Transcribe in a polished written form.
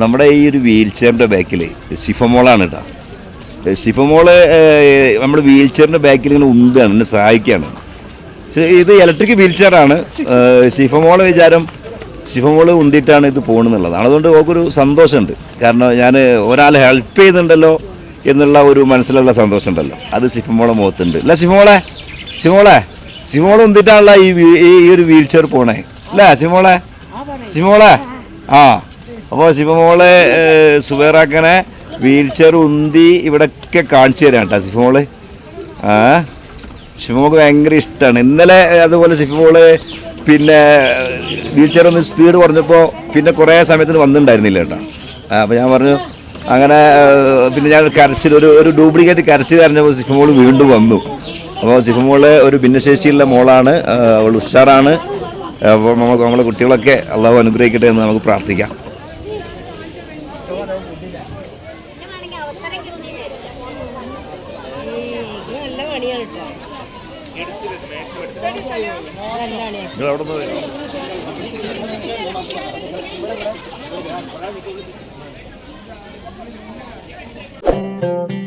നമ്മുടെ ഈ ഒരു വീൽ ചെയറിൻ്റെ ബാക്കിൽ ഷിഫമോളാണ് കേട്ടോ. ഷിഫമോള് നമ്മുടെ വീൽ ചെയറിൻ്റെ ബാക്കിൽ ഇങ്ങനെ ഉന്താണ്, എന്നെ സഹായിക്കുകയാണ്. ഇത് ഇലക്ട്രിക് വീൽ ചെയറാണ്. ഷിഫമോളെ വിചാരം ഷിഫമോള് ഉന്തിയിട്ടാണ് ഇത് പോകണമെന്നുള്ളതാണ്. അതുകൊണ്ട് ഓക്കൊരു സന്തോഷമുണ്ട്. കാരണം ഞാൻ ഒരാളെ ഹെൽപ്പ് ചെയ്യുന്നുണ്ടല്ലോ എന്നുള്ള ഒരു മനസ്സിലുള്ള സന്തോഷം ഉണ്ടല്ലോ, അത് ഷിഫമോളെ മുഖത്തുണ്ട്. അല്ല ഷിഫമോളെ ഉന്തിട്ടാണല്ലോ ഈ ഒരു വീൽ ചെയർ പോണേ അല്ലേ ഷിഫമോളെ ആ. അപ്പോൾ ഷിഫമോളെ സുബൈറാക്കനെ വീൽ ചെയർ ഉന്തി ഇവിടെയൊക്കെ കാണിച്ചു തരാം കേട്ടോ ഷിഫമോള്. ഷിഫമോൾക്ക് ഭയങ്കര ഇഷ്ടമാണ്. ഇന്നലെ അതുപോലെ ഷിഫമോള് പിന്നെ വീൽ ചെയർ ഒന്ന് സ്പീഡ് കുറഞ്ഞപ്പോൾ പിന്നെ കുറേ സമയത്തിന് വന്നിട്ടുണ്ടായിരുന്നില്ല കേട്ടോ. അപ്പോൾ ഞാൻ പറഞ്ഞു അങ്ങനെ പിന്നെ ഞാൻ കരച്ചിൽ ഒരു ഡ്യൂപ്ലിക്കേറ്റ് കരച്ചിൽ കരഞ്ഞപ്പോൾ ഷിഫമോള് വീണ്ടും വന്നു. അപ്പോൾ ഷിഫമോള് ഒരു ഭിന്നശേഷിയുള്ള മോളാണ്, അവൾ ഉഷാറാണ്. അപ്പോൾ നമ്മളെ കുട്ടികളൊക്കെ അള്ളാഹു അനുഗ്രഹിക്കട്ടെ എന്ന് നമുക്ക് പ്രാർത്ഥിക്കാം. അവിടെ